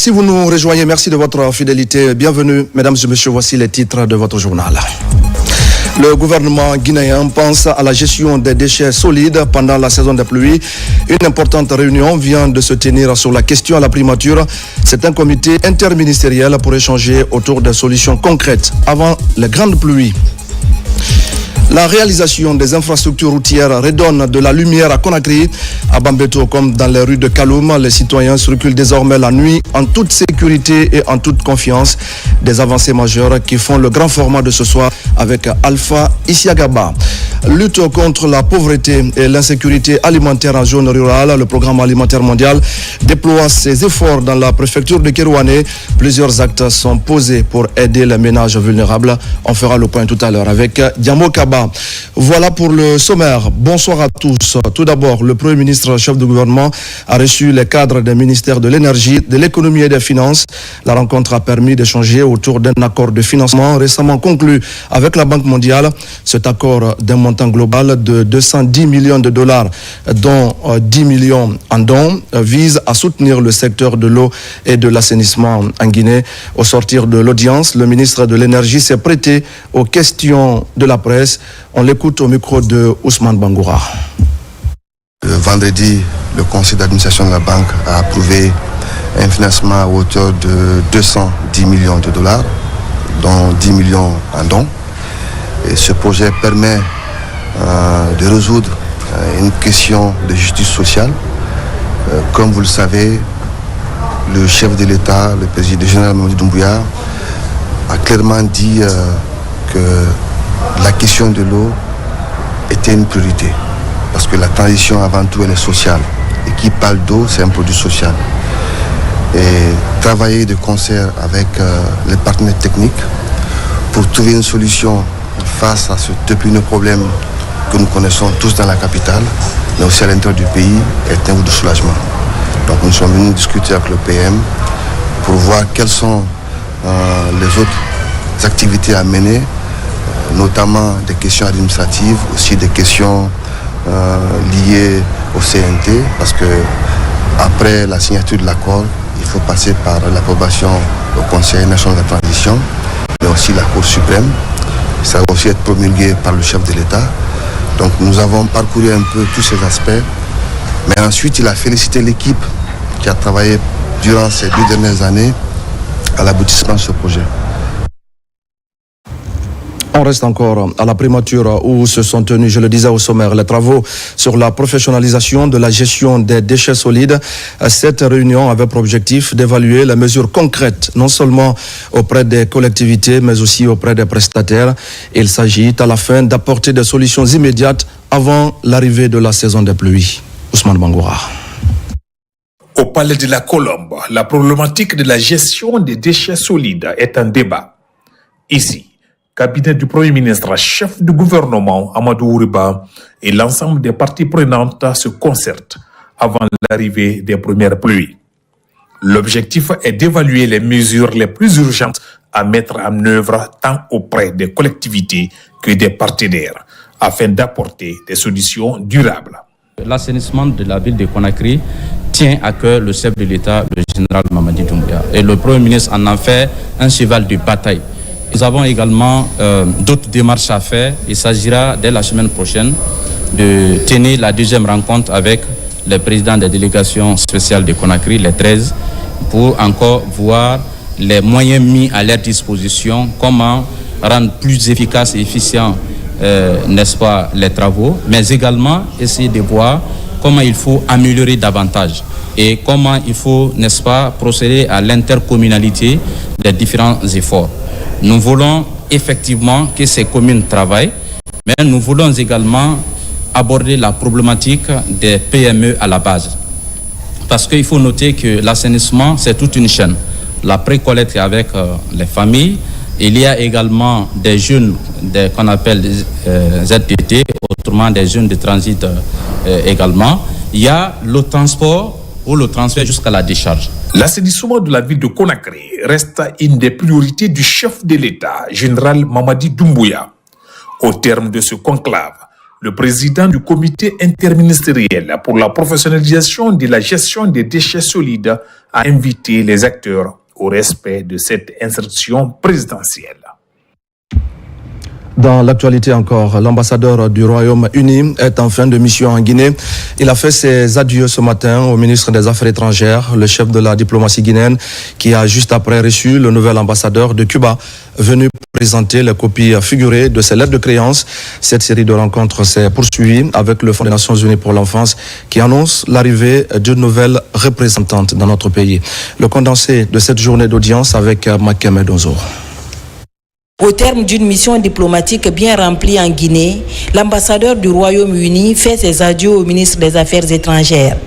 Si vous nous rejoignez, merci de votre fidélité. Bienvenue, mesdames et messieurs, voici les titres de votre journal. Le gouvernement guinéen pense à la gestion des déchets solides pendant la saison des pluies. Une importante réunion vient de se tenir sur la question à la primature. C'est un comité interministériel pour échanger autour des solutions concrètes avant les grandes pluies. La réalisation des infrastructures routières redonne de la lumière à Conakry. À Bambeto, comme dans les rues de Kaloum, les citoyens circulent désormais la nuit en toute sécurité et en toute confiance. Des avancées majeures qui font le grand format de ce soir avec Alpha Isiagaba. Lutte contre la pauvreté et l'insécurité alimentaire en zone rurale. Le programme alimentaire mondial déploie ses efforts dans la préfecture de Kérouané. Plusieurs actes sont posés pour aider les ménages vulnérables. On fera le point tout à l'heure avec Diamo Kaba. Voilà pour le sommaire. Bonsoir à tous. Tout d'abord, le Premier ministre, chef du gouvernement, a reçu les cadres des ministères de l'énergie, de l'économie et des finances. La rencontre a permis d'échanger autour d'un accord de financement récemment conclu avec la Banque mondiale. Cet accord d'un montant global de 210 millions de dollars, dont 10 millions en dons, vise à soutenir le secteur de l'eau et de l'assainissement en Guinée. Au sortir de l'audience, le ministre de l'énergie s'est prêté aux questions de la presse. On l'écoute au micro de Ousmane Bangoura. Vendredi, le conseil d'administration de la banque a approuvé un financement à hauteur de 210 millions de dollars, dont 10 millions en dons. Et ce projet permet de résoudre une question de justice sociale. Comme vous le savez, le chef de l'État, le président général Mamadi Doumbouya, a clairement dit que la question de l'eau était une priorité. Parce que la transition, avant tout, elle est sociale. Et qui parle d'eau, c'est un produit social. Et travailler de concert avec les partenaires techniques pour trouver une solution face à ce épineux problème que nous connaissons tous dans la capitale, mais aussi à l'intérieur du pays, est un goût de soulagement. Donc nous sommes venus discuter avec le PM pour voir quelles sont les autres activités à mener, notamment des questions administratives, aussi des questions liées au CNT, parce que après la signature de l'accord, il faut passer par l'approbation au Conseil national de la transition, mais aussi la Cour suprême. Ça va aussi être promulgué par le chef de l'État. Donc nous avons parcouru un peu tous ces aspects, mais ensuite il a félicité l'équipe qui a travaillé durant ces 2 dernières années à l'aboutissement de ce projet. On reste encore à la primature où se sont tenus, je le disais au sommaire, les travaux sur la professionnalisation de la gestion des déchets solides. Cette réunion avait pour objectif d'évaluer les mesures concrètes, non seulement auprès des collectivités, mais aussi auprès des prestataires. Il s'agit à la fin d'apporter des solutions immédiates avant l'arrivée de la saison des pluies. Ousmane Bangoura. Au Palais de la Colombe, la problématique de la gestion des déchets solides est un débat. Ici, cabinet du Premier ministre, chef du gouvernement Amadou Ouriba et l'ensemble des parties prenantes se concertent avant l'arrivée des premières pluies. L'objectif est d'évaluer les mesures les plus urgentes à mettre en œuvre tant auprès des collectivités que des partenaires afin d'apporter des solutions durables. L'assainissement de la ville de Conakry tient à cœur le chef de l'État, le général Mamadi Doumbouya. Et le Premier ministre en a fait un cheval de bataille. Nous avons également d'autres démarches à faire. Il s'agira dès la semaine prochaine de tenir la deuxième rencontre avec les présidents des délégations spéciales de Conakry, les 13, pour encore voir les moyens mis à leur disposition, comment rendre plus efficace et efficient, n'est-ce pas, les travaux, mais également essayer de voir comment il faut améliorer davantage et comment il faut, n'est-ce pas, procéder à l'intercommunalité des différents efforts. Nous voulons effectivement que ces communes travaillent, mais nous voulons également aborder la problématique des PME à la base. Parce qu'il faut noter que l'assainissement, c'est toute une chaîne. La précollecte avec les familles, il y a également des jeunes qu'on appelle ZTT, autrement des jeunes de transit également. Il y a le transport ou le transfert jusqu'à la décharge. L'assainissement de la ville de Conakry reste une des priorités du chef de l'État, général Mamadi Doumbouya. Au terme de ce conclave, Le président du comité interministériel pour la professionnalisation de la gestion des déchets solides a invité les acteurs au respect de cette instruction présidentielle. Dans l'actualité encore, l'ambassadeur du Royaume-Uni est en fin de mission en Guinée. Il a fait ses adieux ce matin au ministre des Affaires étrangères, le chef de la diplomatie guinéenne, qui a juste après reçu le nouvel ambassadeur de Cuba, venu présenter les copies figurées de ses lettres de créance. Cette série de rencontres s'est poursuivie avec le Fonds des Nations Unies pour l'enfance, qui annonce l'arrivée d'une nouvelle représentante dans notre pays. Le condensé de cette journée d'audience avec Makeme Donzo. Au terme d'une mission diplomatique bien remplie en Guinée, l'ambassadeur du Royaume-Uni fait ses adieux au ministre des Affaires étrangères.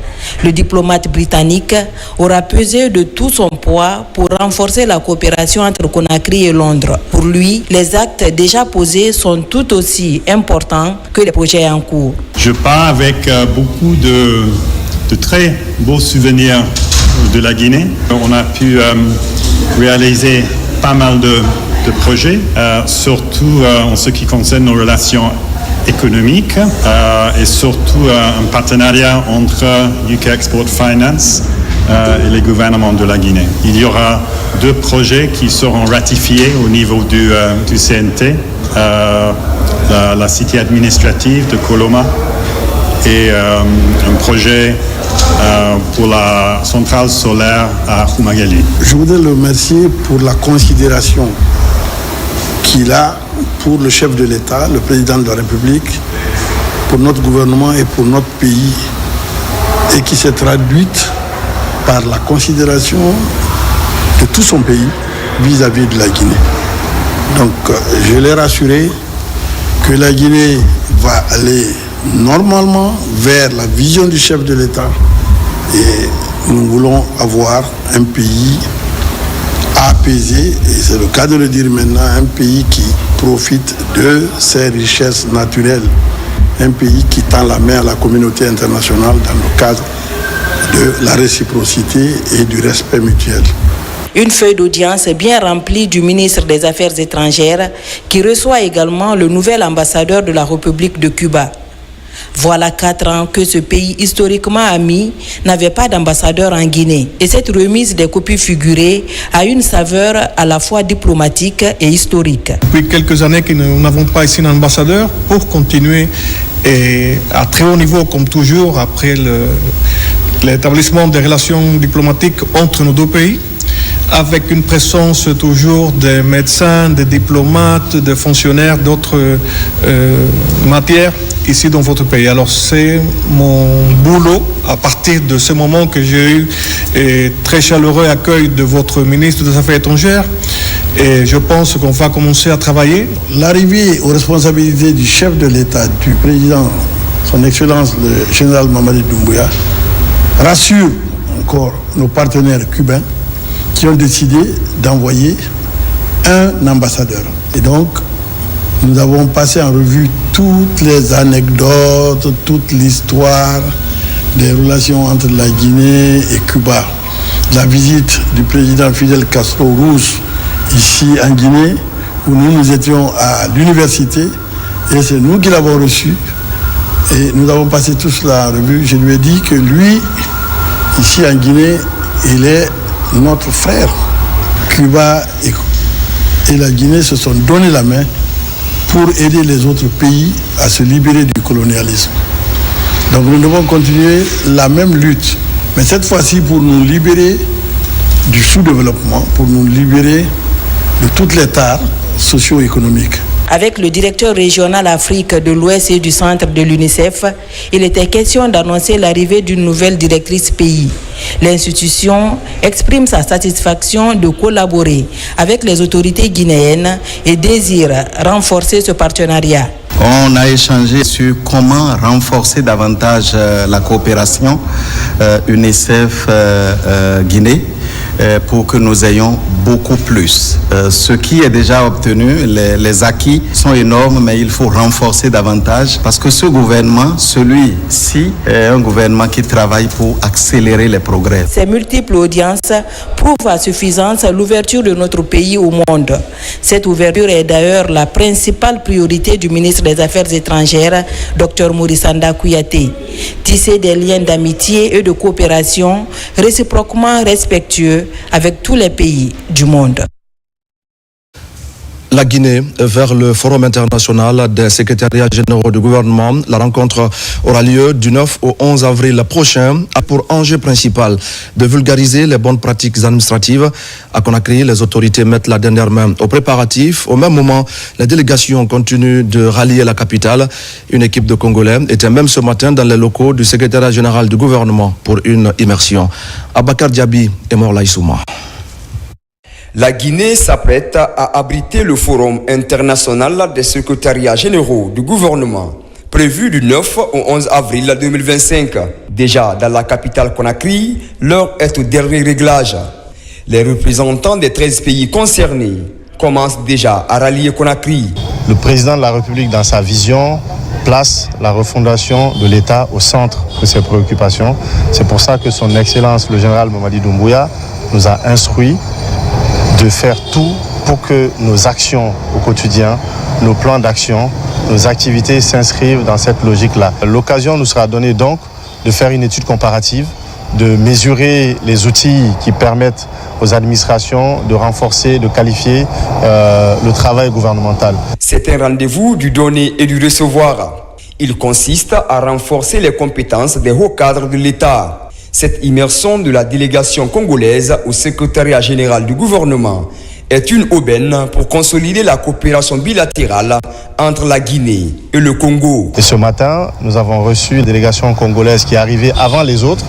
Le diplomate britannique aura pesé de tout son poids pour renforcer la coopération entre Conakry et Londres. Pour lui, les actes déjà posés sont tout aussi importants que les projets en cours. Je pars avec beaucoup de très beaux souvenirs de la Guinée. On a pu réaliser pas mal de projets, surtout en ce qui concerne nos relations économiques et surtout un partenariat entre UK Export Finance et les gouvernements de la Guinée. Il y aura 2 projets qui seront ratifiés au niveau du CNT, la cité administrative de Coloma et un projet pour la centrale solaire à Humagali. Je voudrais le remercier pour la considération qu'il a pour le chef de l'État, le président de la République, pour notre gouvernement et pour notre pays, et qui s'est traduite par la considération de tout son pays vis-à-vis de la Guinée. Donc, je l'ai rassuré que la Guinée va aller normalement vers la vision du chef de l'État, et nous voulons avoir un pays apaisé, et c'est le cas de le dire maintenant, un pays qui profite de ses richesses naturelles, un pays qui tend la main à la communauté internationale dans le cadre de la réciprocité et du respect mutuel. Une feuille d'audience bien remplie du ministre des Affaires étrangères qui reçoit également le nouvel ambassadeur de la République de Cuba. Voilà 4 ans que ce pays historiquement ami n'avait pas d'ambassadeur en Guinée. Et cette remise des copies figurées a une saveur à la fois diplomatique et historique. Depuis quelques années que nous n'avons pas ici un ambassadeur pour continuer et à très haut niveau comme toujours après l'établissement des relations diplomatiques entre nos 2 pays, avec une présence toujours des médecins, des diplomates, des fonctionnaires d'autres matières ici dans votre pays. Alors c'est mon boulot à partir de ce moment que j'ai eu un très chaleureux accueil de votre ministre des Affaires étrangères, et je pense qu'on va commencer à travailler. L'arrivée aux responsabilités du chef de l'État, du président, son Excellence le général Mamadi Doumbouya, rassure encore nos partenaires cubains qui ont décidé d'envoyer un ambassadeur. Et donc, nous avons passé en revue toutes les anecdotes, toute l'histoire des relations entre la Guinée et Cuba. La visite du président Fidel Castro Rousse ici en Guinée, où nous étions à l'université, et c'est nous qui l'avons reçu. Et nous avons passé tout cela en revue. Je lui ai dit que lui, ici en Guinée, il est notre frère. Cuba et la Guinée se sont donné la main pour aider les autres pays à se libérer du colonialisme. Donc nous devons continuer la même lutte, mais cette fois-ci pour nous libérer du sous-développement, pour nous libérer de toutes les tares socio-économiques. Avec le directeur régional Afrique de l'Ouest et du centre de l'UNICEF, il était question d'annoncer l'arrivée d'une nouvelle directrice pays. L'institution exprime sa satisfaction de collaborer avec les autorités guinéennes et désire renforcer ce partenariat. On a échangé sur comment renforcer davantage la coopération UNICEF-Guinée. pour que nous ayons beaucoup plus. Ce qui est déjà obtenu, les acquis sont énormes, mais il faut renforcer davantage parce que ce gouvernement, celui-ci, est un gouvernement qui travaille pour accélérer les progrès. Ces multiples audiences prouvent à suffisance l'ouverture de notre pays au monde. Cette ouverture est d'ailleurs la principale priorité du ministre des Affaires étrangères, Dr Maurice Sanda Kouyaté. Tisser des liens d'amitié et de coopération réciproquement respectueux avec tous les pays du monde. La Guinée vers le Forum international des secrétariats généraux du gouvernement. La rencontre aura lieu du 9 au 11 avril prochain. A pour enjeu principal de vulgariser les bonnes pratiques administratives. À Conakry, les autorités mettent la dernière main aux préparatifs. Au même moment, les délégations continuent de rallier la capitale. Une équipe de Congolais était même ce matin dans les locaux du secrétariat général du gouvernement pour une immersion. Abakar Diaby et Morla Issouma. La Guinée s'apprête à abriter le Forum international des secrétariats généraux du gouvernement, prévu du 9 au 11 avril 2025. Déjà dans la capitale Conakry, l'heure est au dernier réglage. Les représentants des 13 pays concernés commencent déjà à rallier Conakry. Le président de la République, dans sa vision, place la refondation de l'État au centre de ses préoccupations. C'est pour ça que son Excellence, le général Mamadi Doumbouya, nous a instruit de faire tout pour que nos actions au quotidien, nos plans d'action, nos activités s'inscrivent dans cette logique-là. L'occasion nous sera donnée donc de faire une étude comparative, de mesurer les outils qui permettent aux administrations de renforcer, de qualifier le travail gouvernemental. C'est un rendez-vous du donner et du recevoir. Il consiste à renforcer les compétences des hauts cadres de l'État. Cette immersion de la délégation congolaise au secrétariat général du gouvernement est une aubaine pour consolider la coopération bilatérale entre la Guinée et le Congo. Et ce matin, nous avons reçu une délégation congolaise qui est arrivée avant les autres,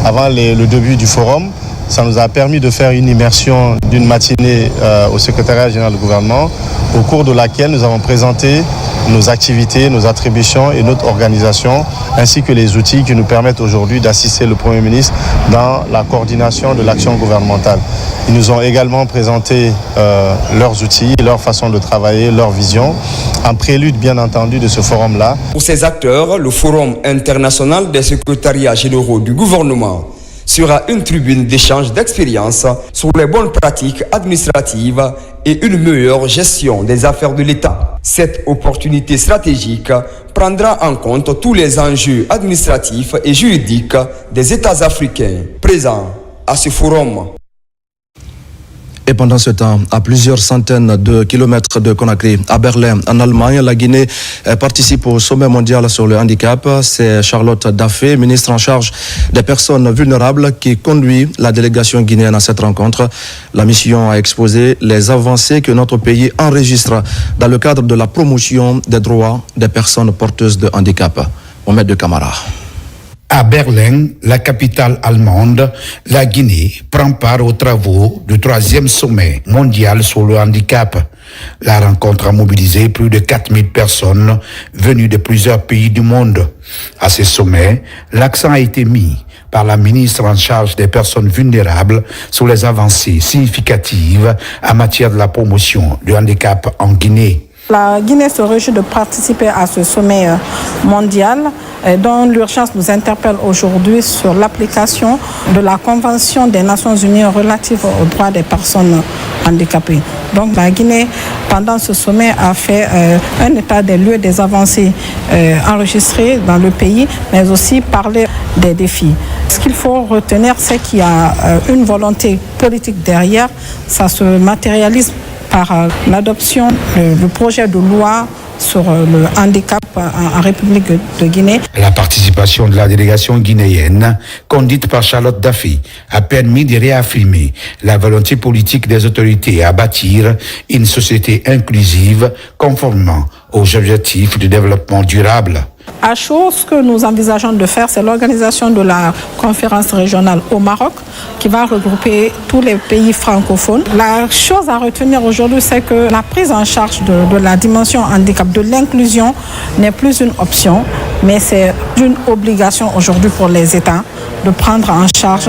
avant le début du forum. Ça nous a permis de faire une immersion d'une matinée au secrétariat général du gouvernement, au cours de laquelle nous avons présenté nos activités, nos attributions et notre organisation, ainsi que les outils qui nous permettent aujourd'hui d'assister le Premier ministre dans la coordination de l'action gouvernementale. Ils nous ont également présenté leurs outils, leur façon de travailler, leur vision, en prélude bien entendu de ce forum-là. Pour ces acteurs, le Forum international des secrétariats généraux du gouvernement sera une tribune d'échange d'expériences sur les bonnes pratiques administratives et une meilleure gestion des affaires de l'État. Cette opportunité stratégique prendra en compte tous les enjeux administratifs et juridiques des États africains présents à ce forum. Et pendant ce temps, à plusieurs centaines de kilomètres de Conakry, à Berlin, en Allemagne, la Guinée participe au sommet mondial sur le handicap. C'est Charlotte Daffé, ministre en charge des personnes vulnérables, qui conduit la délégation guinéenne à cette rencontre. La mission a exposé les avancées que notre pays enregistre dans le cadre de la promotion des droits des personnes porteuses de handicap. Mohamed de Camara. À Berlin, la capitale allemande, la Guinée prend part aux travaux du 3e sommet mondial sur le handicap. La rencontre a mobilisé plus de 4000 personnes venues de plusieurs pays du monde. À ce sommet, l'accent a été mis par la ministre en charge des personnes vulnérables sur les avancées significatives en matière de la promotion du handicap en Guinée. La Guinée se réjouit de participer à ce sommet mondial dont l'urgence nous interpelle aujourd'hui sur l'application de la Convention des Nations Unies relative aux droits des personnes handicapées. Donc la Guinée, pendant ce sommet, a fait un état des lieux des avancées enregistrées dans le pays, mais aussi parler des défis. Ce qu'il faut retenir, c'est qu'il y a une volonté politique derrière. Ça se matérialise par l'adoption du projet de loi sur le handicap en République de Guinée. La participation de la délégation guinéenne, conduite par Charlotte Daffé, a permis de réaffirmer la volonté politique des autorités à bâtir une société inclusive conformément aux objectifs de développement durable. À chaud, ce que nous envisageons de faire, c'est l'organisation de la conférence régionale au Maroc, qui va regrouper tous les pays francophones. La chose à retenir aujourd'hui, c'est que la prise en charge de la dimension handicap, de l'inclusion, n'est plus une option, mais c'est une obligation aujourd'hui pour les États de prendre en charge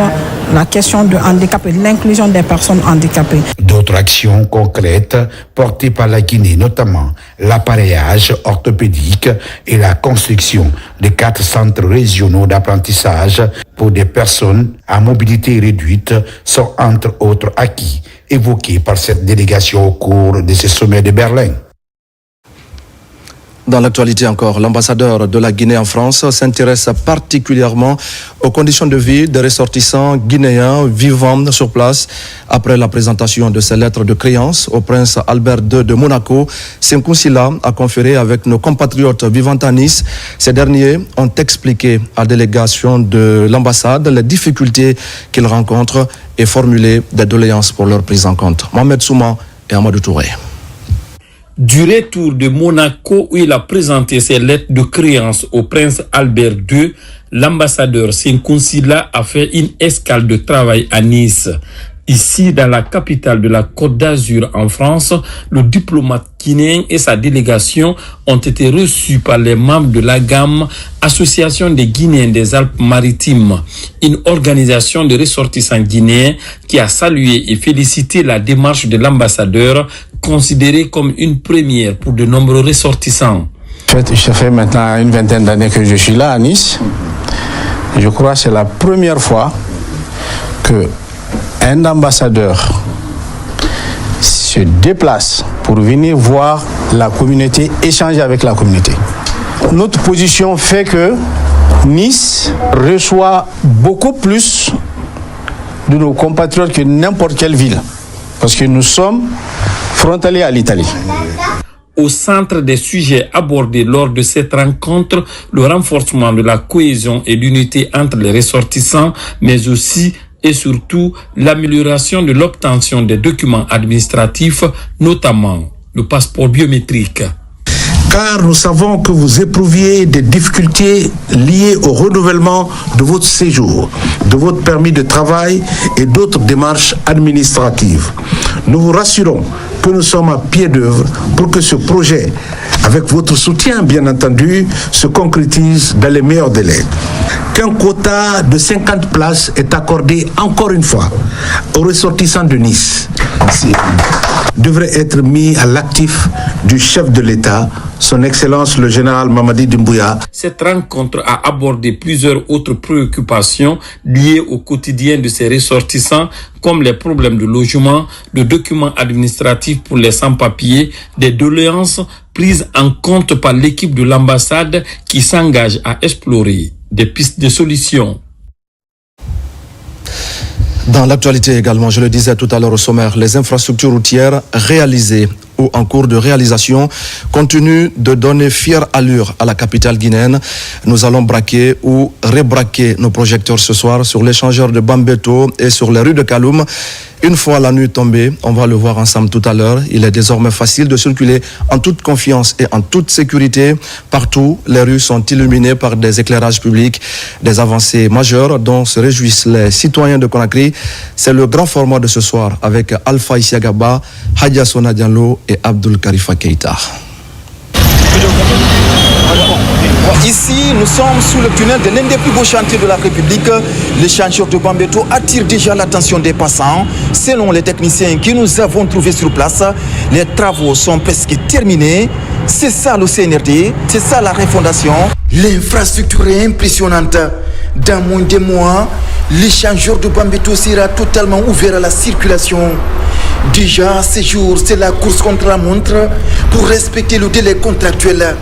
la question du handicap et de l'inclusion des personnes handicapées. D'autres actions concrètes portées par la Guinée, notamment l'appareillage orthopédique et la construction de 4 centres régionaux d'apprentissage pour des personnes à mobilité réduite, sont entre autres acquis évoqués par cette délégation au cours de ce sommet de Berlin. Dans l'actualité encore, l'ambassadeur de la Guinée en France s'intéresse particulièrement aux conditions de vie des ressortissants guinéens vivant sur place. Après la présentation de ses lettres de créance au prince Albert II de Monaco, Sékou Sylla a conféré avec nos compatriotes vivant à Nice. Ces derniers ont expliqué à la délégation de l'ambassade les difficultés qu'ils rencontrent et formulé des doléances pour leur prise en compte. Mohamed Souma et Amadou Touré. Du retour de Monaco où il a présenté ses lettres de créance au prince Albert II, l'ambassadeur Sékou Sylla a fait une escale de travail à Nice. Ici, dans la capitale de la Côte d'Azur en France, le diplomate guinéen et sa délégation ont été reçus par les membres de l'AGAM, Association des Guinéens des Alpes-Maritimes, une organisation de ressortissants guinéens qui a salué et félicité la démarche de l'ambassadeur, considérée comme une première pour de nombreux ressortissants. Ça fait maintenant une vingtaine d'années que je suis là à Nice. Je crois que c'est la première fois que un ambassadeur se déplace pour venir voir la communauté, échanger avec la communauté. Notre position fait que Nice reçoit beaucoup plus de nos compatriotes que n'importe quelle ville, parce que nous sommes frontaliers à l'Italie. Au centre des sujets abordés lors de cette rencontre, le renforcement de la cohésion et l'unité entre les ressortissants, mais aussi et surtout l'amélioration de l'obtention des documents administratifs, notamment le passeport biométrique. Car nous savons que vous éprouviez des difficultés liées au renouvellement de votre séjour, de votre permis de travail et d'autres démarches administratives. Nous vous rassurons que nous sommes à pied d'œuvre pour que ce projet, avec votre soutien bien entendu, se concrétise dans les meilleurs délais. Qu'un quota de 50 places est accordé encore une fois aux ressortissants de Nice devrait être mis à l'actif du chef de l'État, son Excellence le général Mamadi Doumbouya. Cette rencontre a abordé plusieurs autres préoccupations liées au quotidien de ces ressortissants, comme les problèmes de logement, de documents administratifs pour les sans-papiers, des doléances prises en compte par l'équipe de l'ambassade qui s'engage à explorer des pistes de solutions. Dans l'actualité également, je le disais tout à l'heure au sommaire, les infrastructures routières réalisées ou en cours de réalisation continuent de donner fière allure à la capitale guinéenne. Nous allons braquer ou rebraquer nos projecteurs ce soir sur l'échangeur de Bambeto et sur les rues de Kaloum. Une fois la nuit tombée, on va le voir ensemble tout à l'heure, il est désormais facile de circuler en toute confiance et en toute sécurité. Partout, les rues sont illuminées par des éclairages publics, des avancées majeures dont se réjouissent les citoyens de Conakry. C'est le grand format de ce soir avec Alpha Isiagaba, Hadja Sona Diallo et Abdul Karifa Keita. Ici, nous sommes sous le tunnel de l'un des plus beaux chantiers de la République. L'échangeur de Bambeto attire déjà l'attention des passants. Selon les techniciens que nous avons trouvés sur place, les travaux sont presque terminés. C'est ça le CNRD, c'est ça la refondation. L'infrastructure est impressionnante. Dans moins de mois, l'échangeur de Bambeto sera totalement ouvert à la circulation. Déjà, ces jours, c'est la course contre la montre pour respecter le délai contractuel.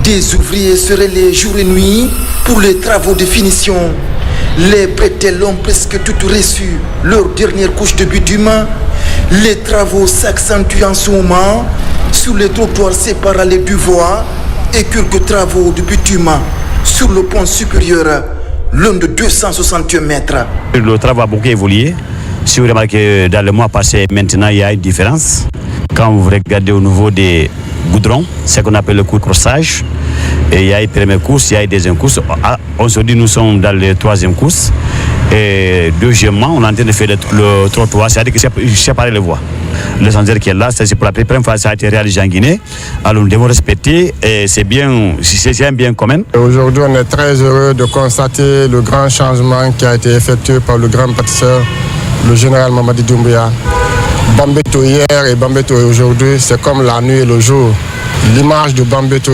Des ouvriers seraient les jours et nuits pour les travaux de finition. Les bretelles ont presque toutes reçu leur dernière couche de bitume. Les travaux s'accentuent en ce moment sur les trottoirs séparant les deux voies et quelques travaux de bitume sur le pont supérieur, long de 261 mètres. Le travail a beaucoup évolué. Si vous remarquez, dans le mois passé, maintenant, il y a une différence. Quand vous regardez au niveau des goudrons, c'est ce qu'on appelle le crossage. Et il y a une première course, il y a une deuxième course. Aujourd'hui, nous sommes dans la troisième course. Et deuxièmement, on est en train de faire le trottoir, c'est-à-dire que c'est séparer les voies. Le centre qui est là, c'est pour la première fois que ça a été réalisé en Guinée. Alors nous devons respecter et c'est un bien commun. Aujourd'hui, on est très heureux de constater le grand changement qui a été effectué par le grand bâtisseur, le général Mamadi Doumbouya. Bambeto hier et Bambeto aujourd'hui, c'est comme la nuit et le jour. L'image de Bambeto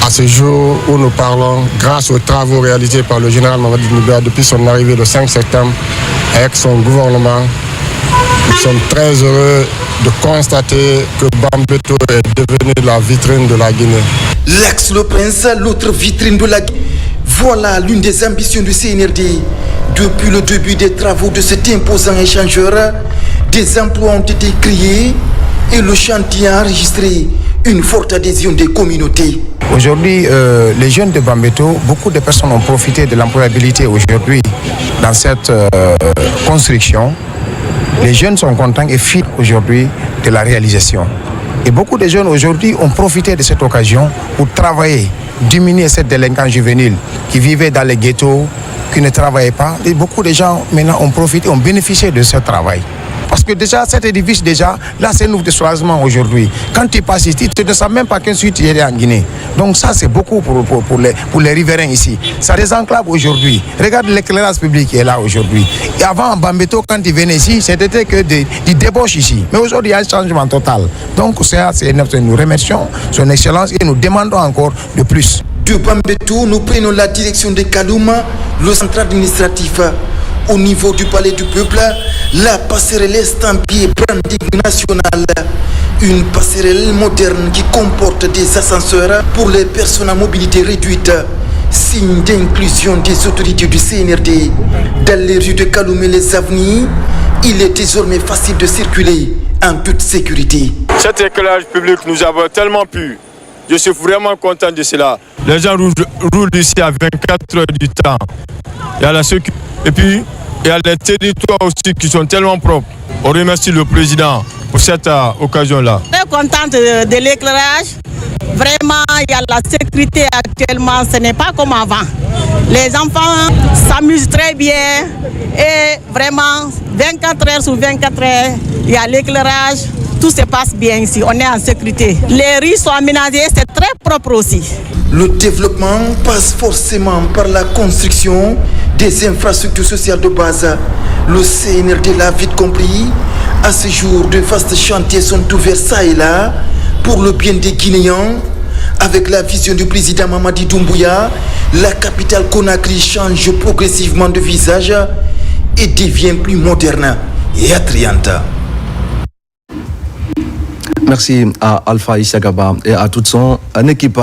à ce jour où nous parlons, grâce aux travaux réalisés par le général Mamadi Doumbouya depuis son arrivée le 5 septembre avec son gouvernement, nous sommes très heureux de constater que Bambeto est devenu la vitrine de la Guinée. L'Aix-le-Prince, l'autre vitrine de la Guinée. Voilà l'une des ambitions du CNRD. Depuis le début des travaux de cet imposant échangeur, des emplois ont été créés et le chantier a enregistré une forte adhésion des communautés. Aujourd'hui, les jeunes de Bambeto, beaucoup de personnes ont profité de l'employabilité aujourd'hui dans cette construction. Les jeunes sont contents et fiers aujourd'hui de la réalisation. Et beaucoup de jeunes aujourd'hui ont profité de cette occasion pour travailler, diminuer cette délinquance juvénile qui vivait dans les ghettos, qui ne travaillaient pas. Et beaucoup de gens maintenant ont profité, ont bénéficié de ce travail. Parce que déjà, cet édifice, là, c'est un ouvre de soulagement aujourd'hui. Quand tu passes ici, tu ne sais même pas qu'ensuite tu es en Guinée. Donc ça, c'est beaucoup pour les riverains ici. Ça désenclave aujourd'hui. Regarde l'éclairage public qui est là aujourd'hui. Et avant, en Bambeto, quand ils venaient ici, c'était que des débauches ici. Mais aujourd'hui, il y a un changement total. Donc ça, nous remercions son Excellence et nous demandons encore de plus. De Bambeto, nous prenons la direction de Kalouma, le centre administratif. Au niveau du palais du peuple, la passerelle estampillée branding national. Une passerelle moderne qui comporte des ascenseurs pour les personnes à mobilité réduite. Signe d'inclusion des autorités du CNRD. Dans les rues de Kaloum et les avenues, il est désormais facile de circuler en toute sécurité. Cet éclairage public, nous avons tellement pu. Je suis vraiment content de cela. Les gens roulent ici à 24 heures du temps. Il y a la sécurité. Et puis, il y a les territoires aussi qui sont tellement propres. On remercie le président pour cette occasion-là. Très contente de l'éclairage. Vraiment, il y a la sécurité actuellement. Ce n'est pas comme avant. Les enfants s'amusent très bien. Et vraiment, 24 heures sur 24 heures, il y a l'éclairage. Tout se passe bien ici. On est en sécurité. Les rues sont aménagées. C'est très propre aussi. Le développement passe forcément par la construction des infrastructures sociales de base. Le CNRD l'a vite compris. À ce jour, de vastes chantiers sont ouverts ça et là pour le bien des Guinéens. Avec la vision du président Mamadi Doumbouya, la capitale Conakry change progressivement de visage et devient plus moderne et attrayante. Merci à Alpha Issagaba et à toute son équipe.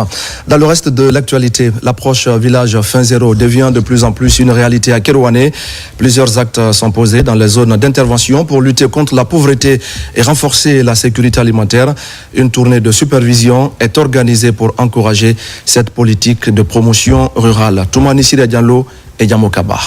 Dans le reste de l'actualité, l'approche village fin zéro devient de plus en plus une réalité à Kerouané. Plusieurs actes sont posés dans les zones d'intervention pour lutter contre la pauvreté et renforcer la sécurité alimentaire. Une tournée de supervision est organisée pour encourager cette politique de promotion rurale. Toumani Siré Diallo et Yamokaba.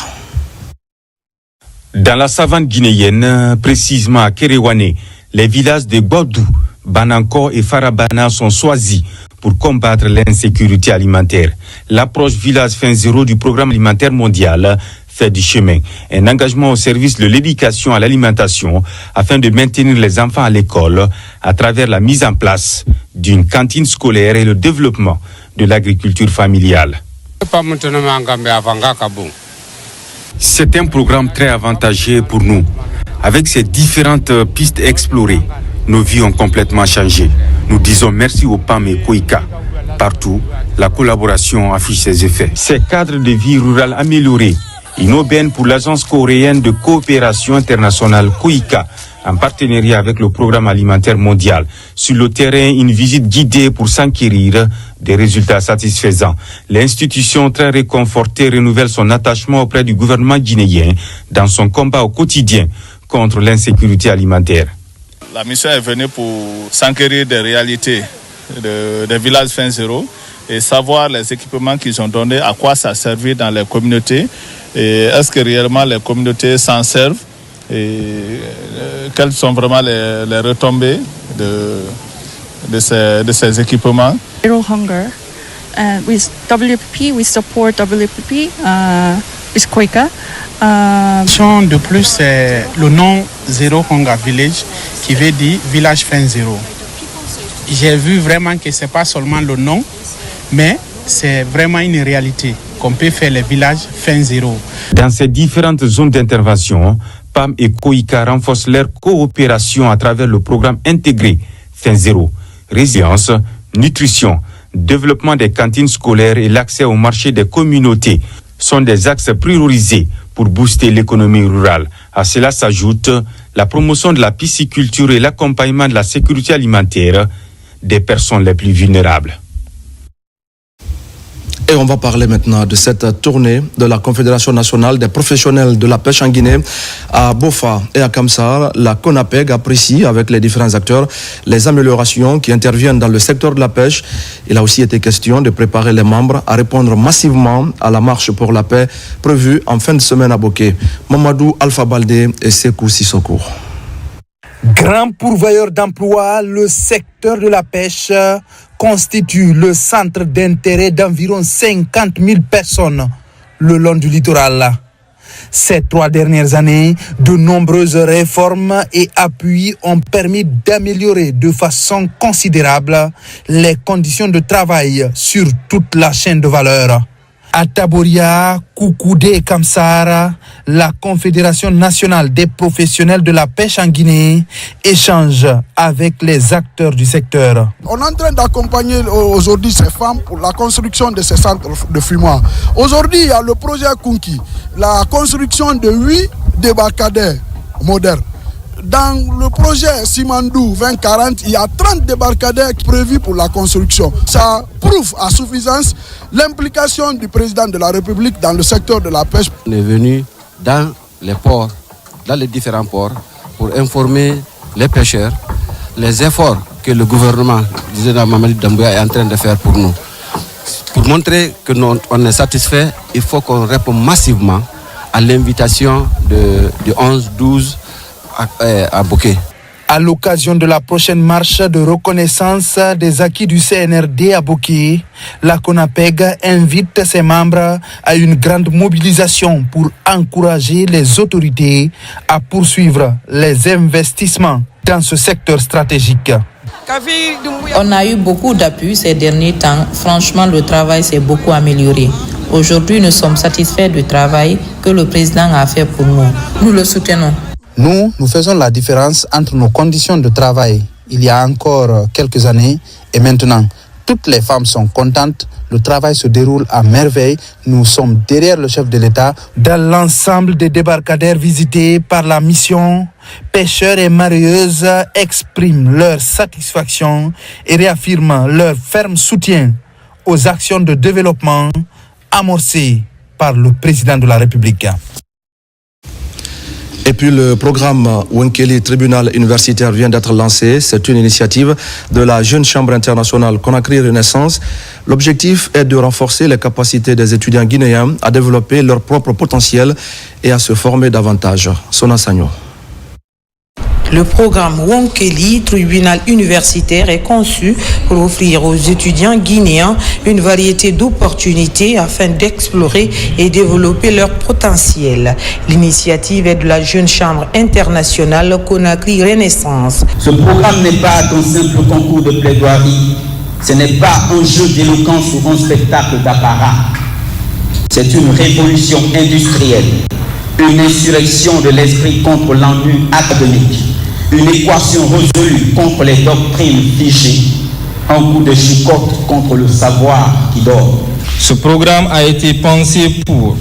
Dans la savane guinéenne, précisément à Kerouané, les villages de Bodou, Bananko et Farabana sont choisis pour combattre l'insécurité alimentaire. L'approche village fin zéro du programme alimentaire mondial fait du chemin. Un engagement au service de l'éducation à l'alimentation afin de maintenir les enfants à l'école à travers la mise en place d'une cantine scolaire et le développement de l'agriculture familiale. C'est un programme très avantageux pour nous. Avec ces différentes pistes explorées, nos vies ont complètement changé. Nous disons merci au PAM et Koika. Partout, la collaboration affiche ses effets. Ces cadres de vie rurale améliorés, une aubaine pour l'Agence coréenne de coopération internationale Koika, en partenariat avec le programme alimentaire mondial. Sur le terrain, une visite guidée pour s'enquérir des résultats satisfaisants. L'institution très réconfortée renouvelle son attachement auprès du gouvernement guinéen dans son combat au quotidien contre l'insécurité alimentaire. La mission est venue pour s'enquérir des réalités des villages fin zéro et savoir les équipements qu'ils ont donnés, à quoi ça servi dans les communautés et est-ce que réellement les communautés s'en servent et quelles sont vraiment les retombées de ces équipements. Zero hunger. With WFP, we support WFP is Koika. De plus, c'est le nom Zero Hunger Village qui veut dire village fin zéro. J'ai vu vraiment que ce n'est pas seulement le nom, mais c'est vraiment une réalité qu'on peut faire les villages fin zéro. Dans ces différentes zones d'intervention, PAM et Koika renforcent leur coopération à travers le programme intégré fin zéro. Résilience, nutrition, développement des cantines scolaires et l'accès au marché des communautés sont des axes priorisés pour booster l'économie rurale. À cela s'ajoute la promotion de la pisciculture et l'accompagnement de la sécurité alimentaire des personnes les plus vulnérables. Et on va parler maintenant de cette tournée de la Confédération nationale des professionnels de la pêche en Guinée. À Bofa et à Kamsar, la CONAPEG apprécie avec les différents acteurs les améliorations qui interviennent dans le secteur de la pêche. Il a aussi été question de préparer les membres à répondre massivement à la marche pour la paix prévue en fin de semaine à Boké. Mamadou Alpha Baldé et Sekou Sissoko. Grand pourvoyeur d'emploi, le secteur de la pêche constitue le centre d'intérêt d'environ 50 000 personnes le long du littoral. Ces 3 dernières années, de nombreuses réformes et appuis ont permis d'améliorer de façon considérable les conditions de travail sur toute la chaîne de valeur. À Taboria, Koukoudé et Kamsar, la Confédération nationale des professionnels de la pêche en Guinée échange avec les acteurs du secteur. On est en train d'accompagner aujourd'hui ces femmes pour la construction de ces centres de fumoir. Aujourd'hui, il y a le projet Kunki, la construction de 8 débarcadères modernes. Dans le projet Simandou 2040, il y a 30 débarcadères prévus pour la construction. Ça prouve à suffisance l'implication du président de la République dans le secteur de la pêche. On est venu dans les ports, dans les différents ports, pour informer les pêcheurs les efforts que le gouvernement du général Mamadi Doumbouya est en train de faire pour nous. Pour montrer que on est satisfait, il faut qu'on réponde massivement à l'invitation du 11-12 à Boké. À l'occasion de la prochaine marche de reconnaissance des acquis du CNRD à Boké, la CONAPEG invite ses membres à une grande mobilisation pour encourager les autorités à poursuivre les investissements dans ce secteur stratégique. On a eu beaucoup d'appui ces derniers temps. Franchement, le travail s'est beaucoup amélioré. Aujourd'hui, nous sommes satisfaits du travail que le président a fait pour nous. Nous le soutenons. Nous faisons la différence entre nos conditions de travail il y a encore quelques années et maintenant. Toutes les femmes sont contentes, le travail se déroule à merveille, nous sommes derrière le chef de l'État. Dans l'ensemble des débarcadères visités par la mission, pêcheurs et mareyeuses expriment leur satisfaction et réaffirment leur ferme soutien aux actions de développement amorcées par le président de la République. Et puis le programme Wenkeli Tribunal Universitaire vient d'être lancé. C'est une initiative de la Jeune Chambre internationale Conakry Renaissance. L'objectif est de renforcer les capacités des étudiants guinéens à développer leur propre potentiel et à se former davantage. Sona Sagno. Le programme Wenkeli Tribunal Universitaire est conçu pour offrir aux étudiants guinéens une variété d'opportunités afin d'explorer et développer leur potentiel. L'initiative est de la Jeune Chambre internationale Conakry Renaissance. Ce programme n'est pas un simple concours de plaidoirie, ce n'est pas un jeu d'éloquence ou un spectacle d'apparat. C'est une révolution industrielle, une insurrection de l'esprit contre l'ennui académique. Une équation résolue contre les doctrines figées, un coup de chicotte contre le savoir qui dort. Ce programme a été pensé pour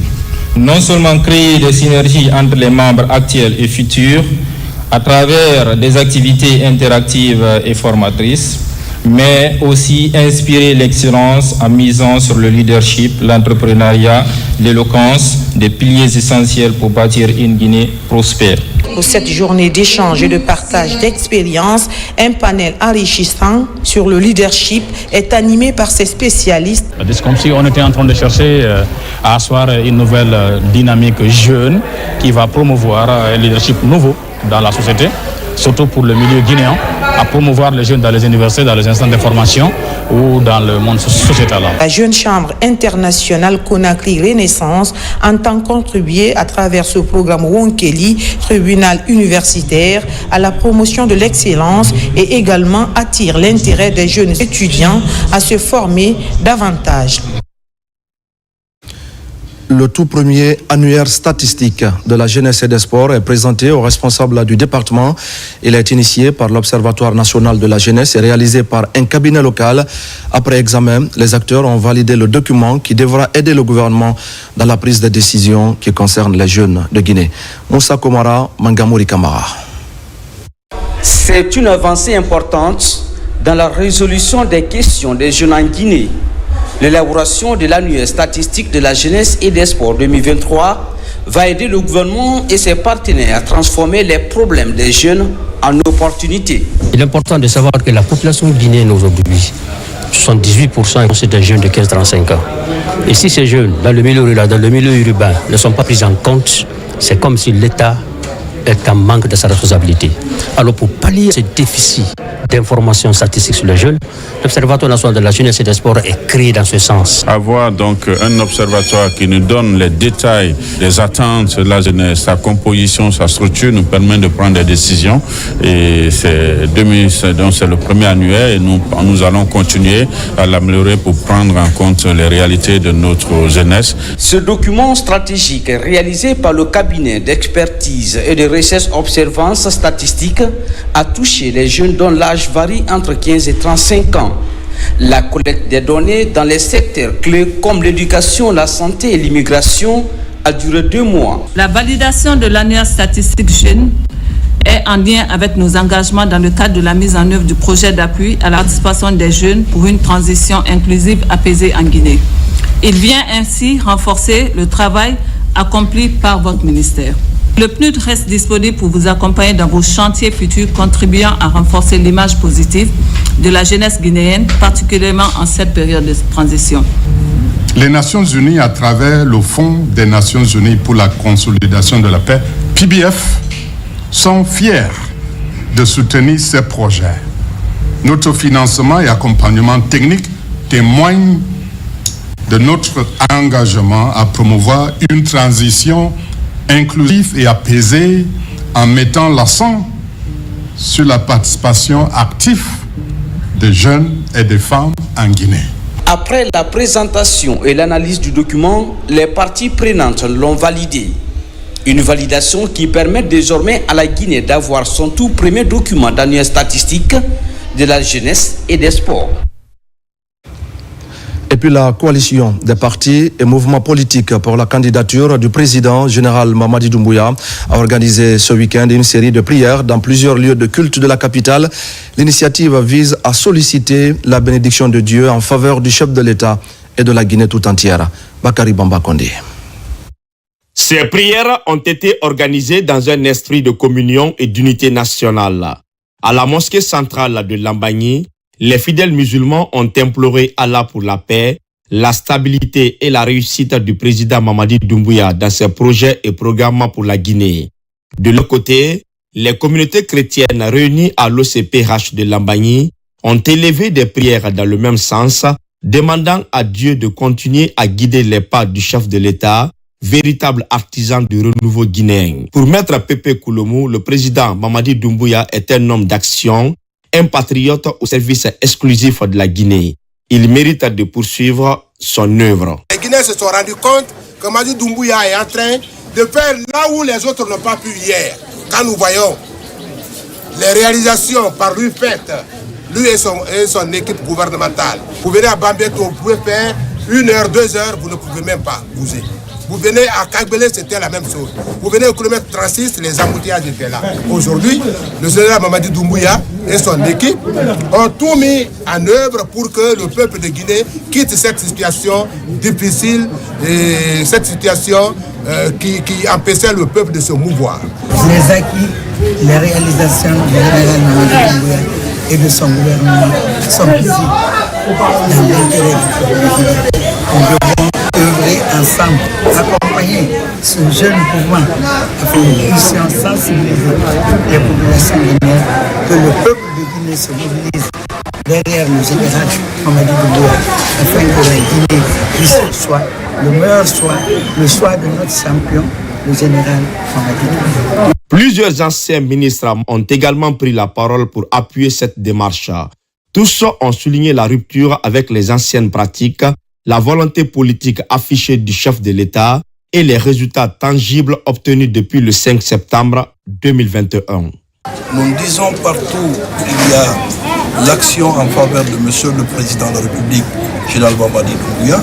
non seulement créer des synergies entre les membres actuels et futurs à travers des activités interactives et formatrices, mais aussi inspirer l'excellence en misant sur le leadership, l'entrepreneuriat, l'éloquence, des piliers essentiels pour bâtir une Guinée prospère. Pour cette journée d'échange et de partage d'expériences, un panel enrichissant sur le leadership est animé par ces spécialistes. C'est comme si on était en train de chercher à asseoir une nouvelle dynamique jeune qui va promouvoir un leadership nouveau dans la société, surtout pour le milieu guinéen, à promouvoir les jeunes dans les universités, dans les instances de formation ou dans le monde sociétal. La Jeune Chambre internationale Conakry Renaissance entend contribuer à travers ce programme Wonkeli, tribunal universitaire, à la promotion de l'excellence et également attire l'intérêt des jeunes étudiants à se former davantage. Le tout premier annuaire statistique de la jeunesse et des sports est présenté aux responsables du département. Il est initié par l'Observatoire national de la jeunesse et réalisé par un cabinet local. Après examen, les acteurs ont validé le document qui devra aider le gouvernement dans la prise de décision qui concerne les jeunes de Guinée. Moussa Komara, Mangamouri Kamara. C'est une avancée importante dans la résolution des questions des jeunes en Guinée. L'élaboration de l'annuaire statistique de la jeunesse et des sports 2023 va aider le gouvernement et ses partenaires à transformer les problèmes des jeunes en opportunités. Il est important de savoir que la population guinéenne aujourd'hui, 78% c'est des jeunes de 15-35 ans. Et si ces jeunes, dans le milieu rural, dans le milieu urbain, ne sont pas pris en compte, c'est comme si l'État est en manque de sa responsabilité. Alors pour pallier ce déficit d'informations statistiques sur les jeunes, l'Observatoire national de la jeunesse et des sports est créé dans ce sens. Avoir donc un observatoire qui nous donne les détails des attentes de la jeunesse, sa composition, sa structure, nous permet de prendre des décisions. Et c'est le premier annuaire et nous allons continuer à l'améliorer pour prendre en compte les réalités de notre jeunesse. Ce document stratégique réalisé par le cabinet d'expertise et de recherche observance statistique a touché les jeunes dont l'âge varie entre 15 et 35 ans. La collecte des données dans les secteurs clés comme l'éducation, la santé et l'immigration a duré 2 mois. La validation de l'annuaire statistique jeune est en lien avec nos engagements dans le cadre de la mise en œuvre du projet d'appui à la participation des jeunes pour une transition inclusive apaisée en Guinée. Il vient ainsi renforcer le travail accompli par votre ministère. Le PNUD reste disponible pour vous accompagner dans vos chantiers futurs contribuant à renforcer l'image positive de la jeunesse guinéenne, particulièrement en cette période de transition. Les Nations Unies, à travers le Fonds des Nations Unies pour la consolidation de la paix, PBF, sont fiers de soutenir ces projets. Notre financement et accompagnement technique témoignent de notre engagement à promouvoir une transition inclusif et apaisé en mettant l'accent sur la participation active des jeunes et des femmes en Guinée. Après la présentation et l'analyse du document, les parties prenantes l'ont validé. Une validation qui permet désormais à la Guinée d'avoir son tout premier document d'annuaire statistique de la jeunesse et des sports. Et puis la coalition des partis et mouvements politiques pour la candidature du président général Mamadi Doumbouya a organisé ce week-end une série de prières dans plusieurs lieux de culte de la capitale. L'initiative vise à solliciter la bénédiction de Dieu en faveur du chef de l'État et de la Guinée tout entière. Bakari Bamba Kondé. Ces prières ont été organisées dans un esprit de communion et d'unité nationale. À la mosquée centrale de Lambagny, les fidèles musulmans ont imploré Allah pour la paix, la stabilité et la réussite du président Mamadi Doumbouya dans ses projets et programmes pour la Guinée. De l'autre côté, les communautés chrétiennes réunies à l'OCPH de Lambagny ont élevé des prières dans le même sens, demandant à Dieu de continuer à guider les pas du chef de l'État, véritable artisan du renouveau guinéen. Pour Maître Pépé Kouloumou, le président Mamadi Doumbouya est un homme d'action, un patriote au service exclusif de la Guinée. Il mérite de poursuivre son œuvre. Les Guinéens se sont rendus compte que Mamadi Doumbouya est en train de faire là où les autres n'ont pas pu hier. Quand nous voyons les réalisations par lui faites, lui et son équipe gouvernementale. Vous venez à Bambeto, vous pouvez faire 1 heure, 2 heures, vous ne pouvez même pas bouger. Vous venez à Kagbele, c'était la même chose. Vous venez au kilomètre 36, les embouteillages étaient là. Aujourd'hui, le général Mamadi Doumbouya et son équipe ont tout mis en œuvre pour que le peuple de Guinée quitte cette situation difficile et cette situation qui empêchait le peuple de se mouvoir. Les acquis, les réalisations du général Mamadi Doumbouya et de son gouvernement sont ici dans l'intérêt du peuple. nous devons œuvrer ensemble, accompagner ce jeune mouvement afin que nous puissions sensibiliser les populations guinéennes, que le peuple de Guinée se mobilise derrière le général Mamadi Doumbouya afin que la Guinée puisse soit le meilleur soit le choix de notre champion, le général Mamadi Doumbouya. Plusieurs anciens ministres ont également pris la parole pour appuyer cette démarche. Tous ont souligné la rupture avec les anciennes pratiques, la volonté politique affichée du chef de l'État et les résultats tangibles obtenus depuis le 5 septembre 2021. Nous disons partout qu'il y a l'action en faveur de Monsieur le Président de la République, Général Mamadi Doumbouya.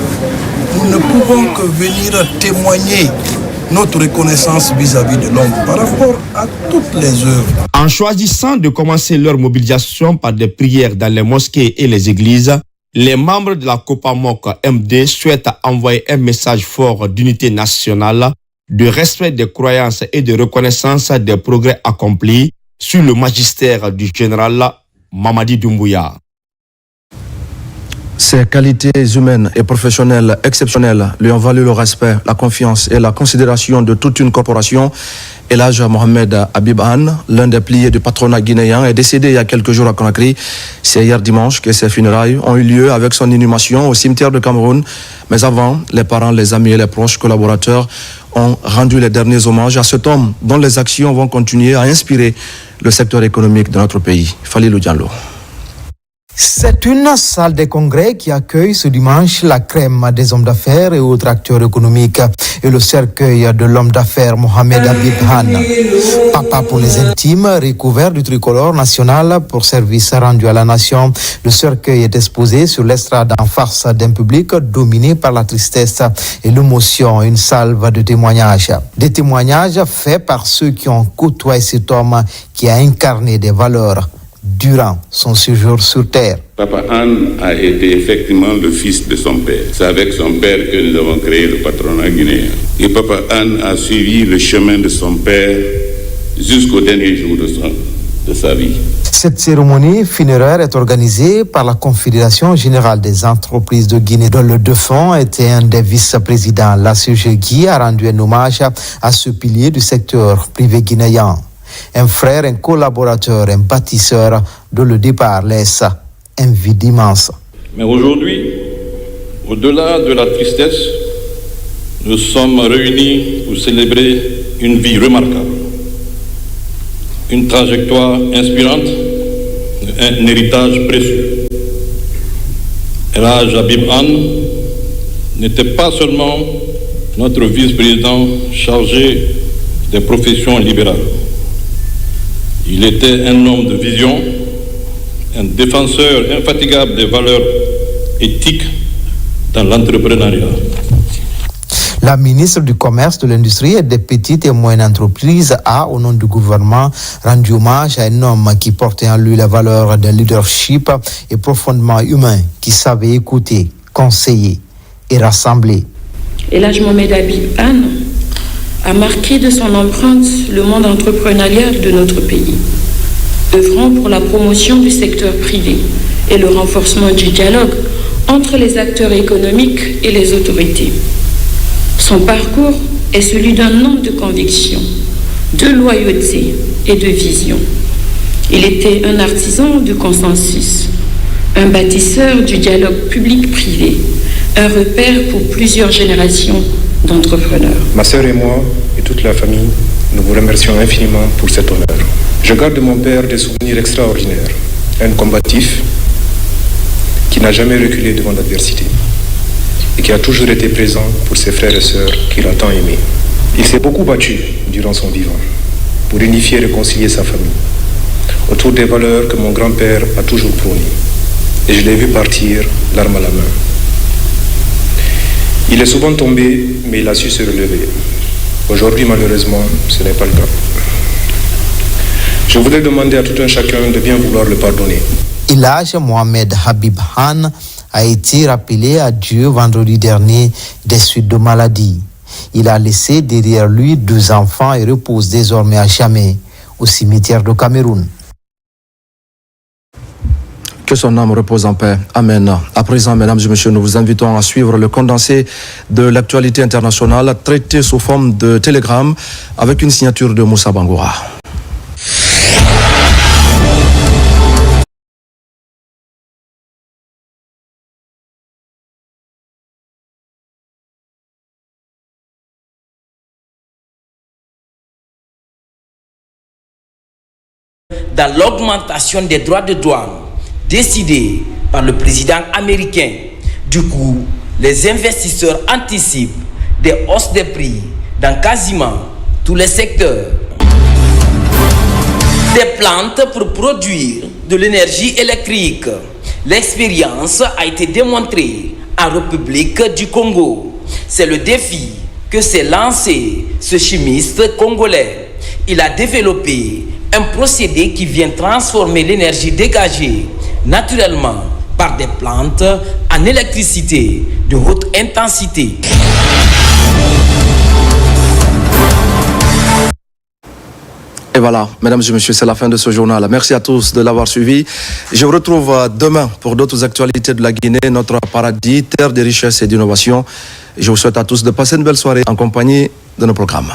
Nous ne pouvons que venir témoigner notre reconnaissance vis-à-vis de l'homme par rapport à toutes les œuvres. En choisissant de commencer leur mobilisation par des prières dans les mosquées et les églises, les membres de la Copamok MD souhaitent envoyer un message fort d'unité nationale, de respect des croyances et de reconnaissance des progrès accomplis sur le magistère du général Mamadi Doumbouya. Ses qualités humaines et professionnelles exceptionnelles lui ont valu le respect, la confiance et la considération de toute une corporation. Elhadj Mohamed Habib Han, l'un des piliers du patronat guinéen, est décédé il y a quelques jours à Conakry. C'est hier dimanche que ses funérailles ont eu lieu avec son inhumation au cimetière de Cameroun. Mais avant, les parents, les amis et les proches collaborateurs ont rendu les derniers hommages à cet homme dont les actions vont continuer à inspirer le secteur économique de notre pays. Falilou Diallo. C'est une salle de congrès qui accueille ce dimanche la crème des hommes d'affaires et autres acteurs économiques et le cercueil de l'homme d'affaires Mohamed Habib Han. Papa pour les intimes, recouvert du tricolore national pour service rendu à la nation. Le cercueil est exposé sur l'estrade en face d'un public dominé par la tristesse et l'émotion, une salve de témoignages. Des témoignages faits par ceux qui ont côtoyé cet homme qui a incarné des valeurs durant son séjour sur terre. Papa Han a été effectivement le fils de son père. C'est avec son père que nous avons créé le patronat guinéen. Et Papa Han a suivi le chemin de son père jusqu'au dernier jour de sa vie. Cette cérémonie funéraire est organisée par la Confédération générale des entreprises de Guinée, dont le défunt était un des vice-présidents. La CGGI a rendu un hommage à ce pilier du secteur privé guinéen. Un frère, un collaborateur, un bâtisseur dont le départ laisse un vide immense. Mais aujourd'hui, au-delà de la tristesse, nous sommes réunis pour célébrer une vie remarquable, une trajectoire inspirante, un héritage précieux. Elhadj Habib Han n'était pas seulement notre vice-président chargé des professions libérales. Il était un homme de vision, un défenseur infatigable des valeurs éthiques dans l'entrepreneuriat. La ministre du Commerce, de l'Industrie et des petites et moyennes entreprises a, au nom du gouvernement, rendu hommage à un homme qui portait en lui les valeurs de leadership et profondément humain, qui savait écouter, conseiller et rassembler. Elhadj Mohamed Habib Han a marqué de son empreinte le monde entrepreneurial de notre pays, œuvrant pour la promotion du secteur privé et le renforcement du dialogue entre les acteurs économiques et les autorités. Son parcours est celui d'un homme de conviction, de loyauté et de vision. Il était un artisan du consensus, un bâtisseur du dialogue public-privé, un repère pour plusieurs générations d'entrepreneurs. Ma sœur et moi et toute la famille, nous vous remercions infiniment pour cet honneur. Je garde de mon père des souvenirs extraordinaires, un combatif qui n'a jamais reculé devant l'adversité et qui a toujours été présent pour ses frères et sœurs qu'il a tant aimés. Il s'est beaucoup battu durant son vivant pour unifier et réconcilier sa famille autour des valeurs que mon grand-père a toujours prônées. Et je l'ai vu partir l'arme à la main. Il est souvent tombé, mais il a su se relever. Aujourd'hui, malheureusement, ce n'est pas le cas. Je voudrais demander à tout un chacun de bien vouloir le pardonner. Elhadj Mohamed Habib Han a été rappelé à Dieu vendredi dernier des suites de maladie. Il a laissé derrière lui 2 enfants et repose désormais à jamais au cimetière de Cameroun. Que son âme repose en paix. Amen. À présent, mesdames et messieurs, nous vous invitons à suivre le condensé de l'actualité internationale traité sous forme de télégramme avec une signature de Moussa Bangoura. Dans l'augmentation des droits de douane décidée par le président américain. Du coup, les investisseurs anticipent des hausses des prix dans quasiment tous les secteurs. Des plantes pour produire de l'énergie électrique. L'expérience a été démontrée en République du Congo. C'est le défi que s'est lancé ce chimiste congolais. Il a développé un procédé qui vient transformer l'énergie dégagée naturellement par des plantes en électricité de haute intensité. Et voilà, mesdames et messieurs, c'est la fin de ce journal. Merci à tous de l'avoir suivi. Je vous retrouve demain pour d'autres actualités de la Guinée, notre paradis, terre de richesse et d'innovation. Je vous souhaite à tous de passer une belle soirée en compagnie de nos programmes.